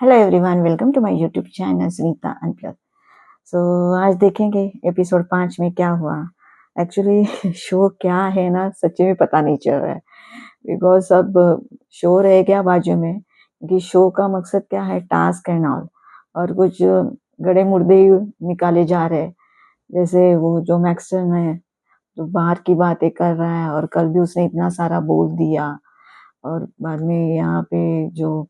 Hello everyone, welcome to my YouTube channel Sunita unplug. So आज देखेंगे episode 5 में क्या हुआ। एक्चुअली शो क्या है ना, सच्ची में पता नहीं चल रहा है। बिकॉज अब शो रह गया बाजू में, कि शो का मकसद क्या है, टास्क एंड ऑल, और कुछ गड़े मुर्दे ही निकाले जा रहे हैं। जैसे वो जो मैक्सन है, जो बाहर की बातें कर रहा है, और कल भी उसने इतना सारा बोल दिया। और बाद में यहाँ पे जो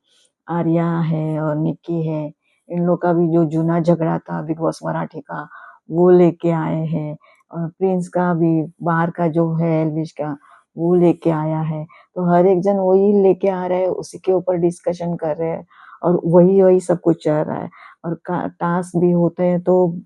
आर्या है और निक्की है, इन लोग का भी जो जूना झगड़ा था बिग बॉस मराठी का, वो लेके आए हैं। और प्रिंस का भी बाहर का जो है एल्विश का, वो लेके आया है। तो हर एक जन वही लेके आ रहा है, उसी के ऊपर डिस्कशन कर रहे हैं, और वही वही सब कुछ चल रहा है। और टास्क भी होते हैं तो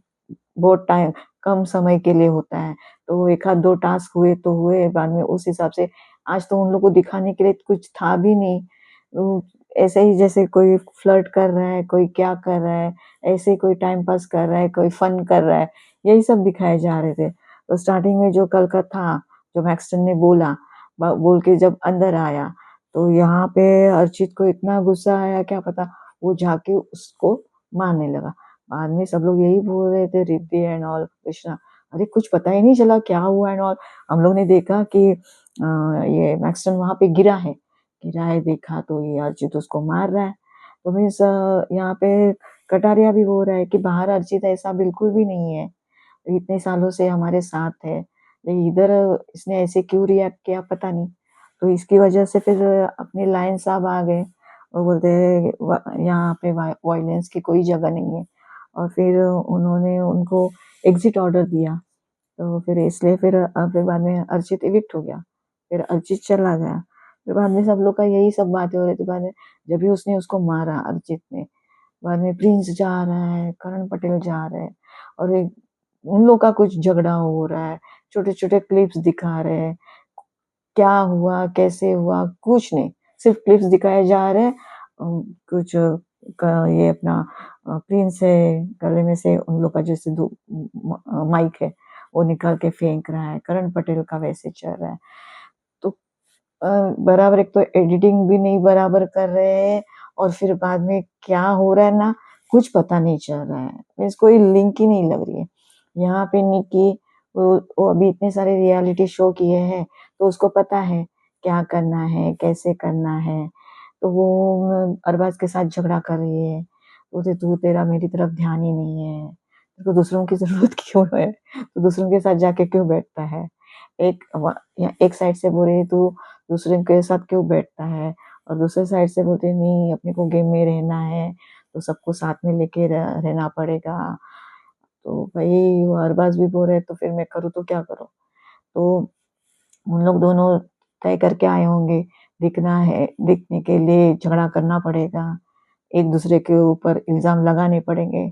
बहुत टाइम, कम समय के लिए होता है। तो एक आध दो टास्क हुए तो हुए, बाद में उस हिसाब से आज तो उन लोग को दिखाने के लिए कुछ था भी नहीं। ऐसे ही जैसे कोई फ्लर्ट कर रहा है, कोई क्या कर रहा है, ऐसे ही कोई टाइम पास कर रहा है, कोई फन कर रहा है, यही सब दिखाए जा रहे थे। तो स्टार्टिंग में जो कल का था, जो मैक्सटन ने बोला, बोल के जब अंदर आया, तो यहाँ पे अर्चित को इतना गुस्सा आया, क्या पता, वो जाके उसको मारने लगा। बाद में सब लोग यही बोल रहे थे, रिद्धि एंड ऑल, कृष्णा, अरे कुछ पता ही नहीं चला क्या हुआ एंड ऑल। हम लोग ने देखा कि ये मैक्सटन वहां पे गिरा है, देखा तो ये अर्चित उसको मार रहा है। तो मीन्स यहाँ पे कटारिया भी हो रहा है कि बाहर अर्चित ऐसा बिल्कुल भी नहीं है, इतने सालों से हमारे साथ है, लेकिन इधर इसने ऐसे क्यों रिएक्ट किया पता नहीं। तो इसकी वजह से फिर अपने लायन साहब आ गए, वो बोलते हैं यहाँ पे वायलेंस की कोई जगह नहीं है, और फिर उन्होंने उनको एग्जिट ऑर्डर दिया। तो फिर इसलिए फिर बाद में अर्चित इविक्ट हो गया, फिर अर्चित चला गया। फिर बाद में सब लोग का यही सब बातें हो रही थी। बाद में जब भी उसने उसको मारा अर्चित ने, बाद में प्रिंस जा रहा है, करण पटेल जा रहे हैं, और एक उन लोग का कुछ झगड़ा हो रहा है, छोटे छोटे क्लिप्स दिखा रहे हैं, क्या हुआ कैसे हुआ कुछ नहीं, सिर्फ क्लिप्स दिखाए जा रहे हैं। कुछ ये अपना प्रिंस है, गले में से उन लोग का जैसे माइक है वो निकाल के फेंक रहा है, करण पटेल का वैसे चल रहा है। तो बराबर, एक तो एडिटिंग भी नहीं बराबर कर रहे हैं, और फिर बाद में क्या हो रहा है ना, कुछ पता नहीं चल रहा है। मीन्स कोई लिंक ही नहीं लग रही है। यहाँ पे निक्की, वो अभी इतने सारे रियलिटी शो किए हैं, तो उसको पता है क्या करना है, कैसे करना है। तो वो अरबाज के साथ झगड़ा कर रही है, बोलते तू, तेरा मेरी तरफ ध्यान ही नहीं है, तेरे को दूसरों की जरूरत क्यों है, तो दूसरों के साथ जाके क्यों बैठता है। एक साइड से बोल रही तू दूसरे के साथ क्यों बैठता है, और दूसरे साइड से बोलते नहीं, अपने को गेम में रहना है, तो सबको साथ में लेके रहना पड़ेगा। तो भाई वो अरबाज भी बोल रहे, तो फिर मैं करूँ तो क्या करूँ। तो उन लोग दोनों तय करके आए होंगे, दिखना है, दिखने के लिए झगड़ा करना पड़ेगा, एक दूसरे के ऊपर इल्जाम लगाने पड़ेंगे।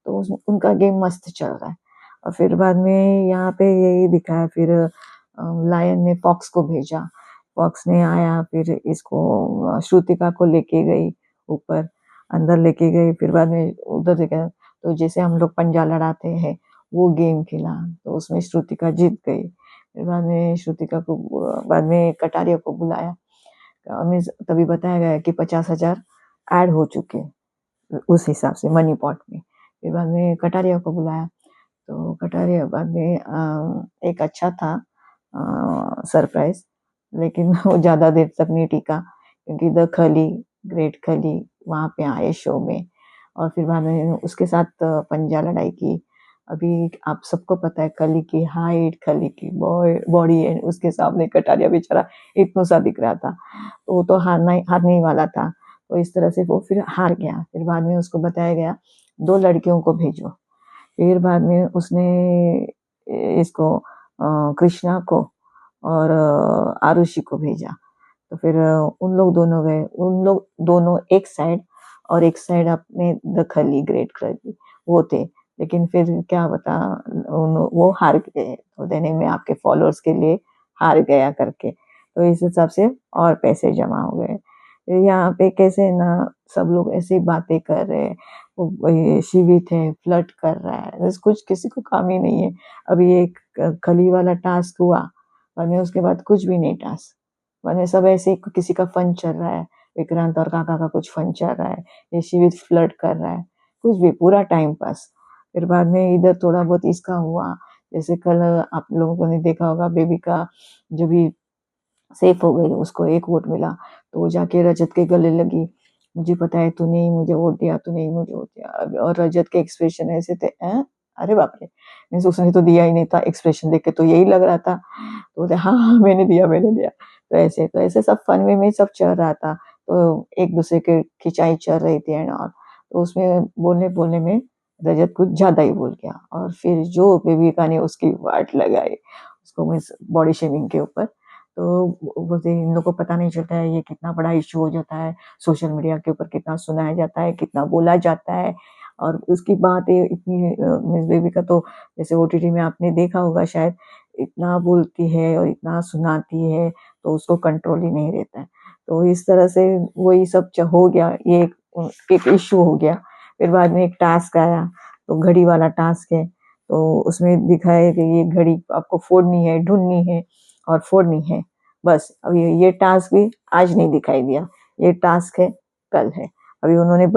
तो उनका गेम मस्त चल रहा है। और फिर बाद में यहाँ पे यही दिखाया, फिर लायन ने फॉक्स को भेजा, फॉक्स ने आया, फिर इसको श्रुतिका को लेके गई ऊपर, अंदर लेके गई, फिर बाद में उधर देखा, तो जैसे हम लोग पंजा लड़ाते हैं वो गेम खेला, तो उसमें श्रुतिका जीत गई। फिर बाद में श्रुतिका को, बाद में कटारिया को बुलाया, हमें तभी बताया गया कि 50,000 ऐड हो चुके उस हिसाब से मनी पॉट में। फिर बाद में कटारिया को बुलाया, तो कटारिया बाद में एक अच्छा था सरप्राइज, लेकिन वो ज़्यादा देर तक नहीं टिका, क्योंकि द खली, ग्रेट खली वहाँ पे आए शो में, और फिर बाद में उसके साथ पंजा लड़ाई की। अभी आप सबको पता है खली की हाइट, खली की बॉडी, एंड उसके सामने कटारिया बेचारा इतना सा दिख रहा था, तो वो तो हारने ही वाला था। तो इस तरह से वो फिर हार गया। फिर बाद में उसको बताया गया 2 लड़कियों को भेजो। फिर बाद में उसने इसको कृष्णा को और आरुषि को भेजा। तो फिर उन लोग दोनों गए, उन लोग दोनों एक साइड, और एक साइड अपने द खली, ग्रेट खली वो थे। लेकिन फिर क्या बता, वो हार गए, तो देने में आपके फॉलोअर्स के लिए हार गया करके, तो इस हिसाब से और पैसे जमा हो गए। यहाँ पे कैसे ना, सब लोग ऐसी बातें कर रहे हैं, वो शिवित है, फ्लर्ट कर रहा है, बस कुछ किसी को काम ही नहीं है। अभी एक खली वाला टास्क हुआ, बाद में उसके बाद कुछ भी नहीं टास्क, बाद में सब ऐसे ही किसी का फन चल रहा है। विक्रांत और काका का कुछ फन चल रहा है, ये शिविर फ्लर्ट कर रहा है, कुछ भी पूरा टाइम पास। फिर बाद में इधर थोड़ा बहुत इसका हुआ, जैसे कल आप लोगों ने देखा होगा बेबी का जो भी सेफ हो गई, उसको एक वोट मिला, तो वो जाके रजत के गले लगी, मुझे पता है तूने ही मुझे वोट दिया, तूने ही मुझे वोट दिया। और रजत के एक्सप्रेशन ऐसे थे, अरे बाप रे, मीन्स उसने तो दिया ही नहीं था, एक्सप्रेशन देख के तो यही लग रहा था। तो बोले हाँ हाँ मैंने दिया मैंने दिया। तो ऐसे सब फन वे में सब चल रहा था, तो एक दूसरे के खिंचाई चल रही थी एंड ऑल। तो उसमें बोलने बोलने में रजत कुछ ज्यादा ही बोल गया, और फिर जो बेबिका ने उसकी वाट लगाई उसको मीन्स बॉडी शेमिंग के ऊपर। तो बोलते इन लोग को पता नहीं चलता है ये कितना बड़ा इशू हो जाता है, सोशल मीडिया के ऊपर कितना सुनाया जाता है, कितना बोला जाता है। और उसकी बातें इतनी मिस बेबी का तो जैसे ओटीटी में आपने देखा होगा शायद, इतना बोलती है और इतना सुनाती है, तो उसको कंट्रोल ही नहीं रहता है। तो इस तरह से वही सब हो गया, ये एक इशू हो गया। फिर बाद में एक टास्क आया, तो घड़ी वाला टास्क है, तो उसमें दिखाया कि ये घड़ी आपको फोड़नी है, ढूंढनी है और फोड़नी है। बस अब ये टास्क भी आज नहीं दिखाई दिया, ये टास्क है कल है। अभी उन्होंने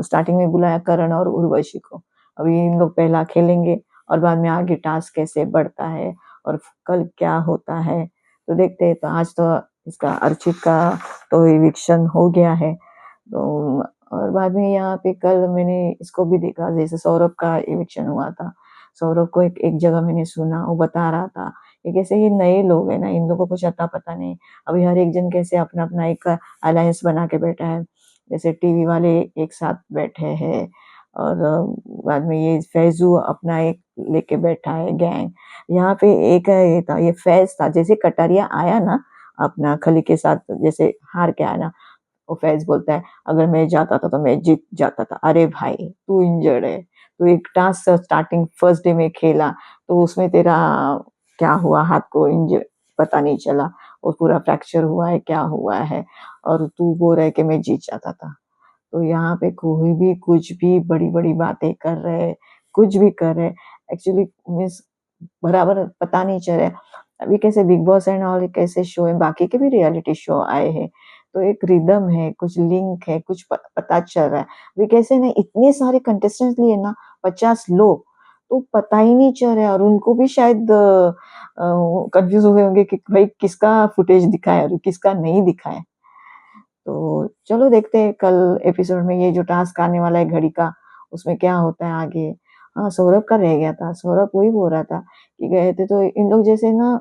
स्टार्टिंग में बुलाया करण और उर्वशी को, अभी इन लोग पहला खेलेंगे और बाद में आगे टास्क कैसे बढ़ता है और कल क्या होता है तो देखते हैं। तो आज तो इसका अर्चित का तो इविक्शन हो गया है। तो और बाद में यहाँ पे कल मैंने इसको भी देखा, जैसे सौरभ का इविक्शन हुआ था, सौरभ को एक जगह मैंने सुना, वो बता रहा था कि कैसे ये नए लोग हैं ना, इन लोगों को कुछ अता पता नहीं, अभी हर एक जन कैसे अपना अपना एक अलायंस बना के बैठा है। जैसे टीवी वाले एक साथ बैठे हैं, और बाद में ये फैजू अपना एक लेके बैठा है गैंग। यहाँ पे एक ये था, ये फैज था, जैसे कटारिया आया ना अपना खली के साथ, जैसे हार के आया ना, वो फैज बोलता है अगर मैं जाता था तो मैं जीत जाता था। अरे भाई तू इंजर्ड है, तू एक टास्क स्टार्टिंग फर्स्ट डे में खेला, तो उसमें तेरा क्या हुआ, हाथ को इंजर पता नहीं चला, और पूरा फ्रैक्चर हुआ है क्या हुआ है, और तू बोल रहा है कि मैं जीत जाता था। तो यहाँ पे कोई भी कुछ भी बड़ी बड़ी बातें कर रहे, कुछ भी कर रहे, एक्चुअली मीन्स बराबर पता नहीं चल रहा है। अभी कैसे बिग बॉस एंड ऑल कैसे शो है, बाकी के भी रियलिटी शो आए हैं, तो एक रिदम है, कुछ लिंक है, कुछ पता चल रहा है। अभी कैसे ना इतने सारे कंटेस्टेंट्स लिए ना 50 लोग, तो पता ही नहीं चल रहा है, और उनको भी शायद कंफ्यूज हुए होंगे कि भाई किसका फुटेज दिखाए और किसका नहीं दिखाए। तो चलो देखते हैं कल एपिसोड में ये जो टास्क आने वाला है घड़ी का, उसमें क्या होता है आगे। हाँ सौरभ का रह गया था, सौरभ वही बोल रहा था कि गए थे तो इन लोग जैसे ना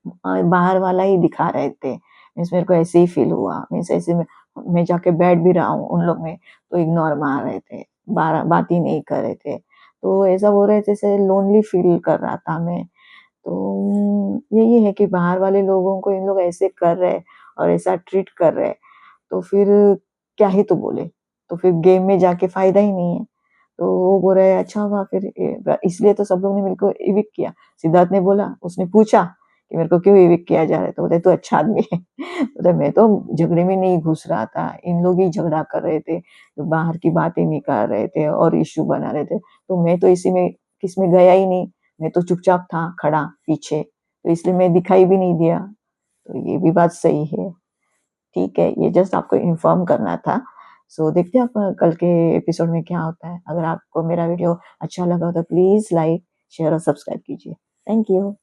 बाहर वाला ही दिखा रहे थे, मीन्स मेरे को ऐसे ही फील हुआ, मीन्स ऐसे में मैं जाके बैठ भी रहा हूँ उन लोग में, तो इग्नोर मार रहे थे, बात ही नहीं कर रहे थे, तो ऐसा बोल रहे थे जैसे लोनली फील कर रहा था मैं। तो यही है कि बाहर वाले लोगों को इन लोग ऐसे कर रहे और ऐसा ट्रीट कर रहे, तो फिर क्या ही तो बोले, तो फिर गेम में जाके फायदा ही नहीं है। तो वो बोल रहे अच्छा हुआ फिर इसलिए तो सब लोग ने मेरे को इविक किया। सिद्धार्थ ने बोला, उसने पूछा कि मेरे को क्यों इविक किया जा रहा है, तो बोले तू अच्छा आदमी है। बोले मैं तो झगड़े में नहीं घुस रहा था, इन लोग ही झगड़ा कर रहे थे, तो बाहर की बातें निकाल रहे थे और इश्यू बना रहे थे, तो मैं तो इसी में किसमें गया ही नहीं, मैं तो चुपचाप था खड़ा पीछे, तो इसलिए मैं दिखाई भी नहीं दिया। तो ये भी बात सही है, ठीक है, ये जस्ट आपको इन्फॉर्म करना था। सो देखते हैं आप कल के एपिसोड में क्या होता है। अगर आपको मेरा वीडियो अच्छा लगा हो तो प्लीज लाइक शेयर और सब्सक्राइब कीजिए। Thank you.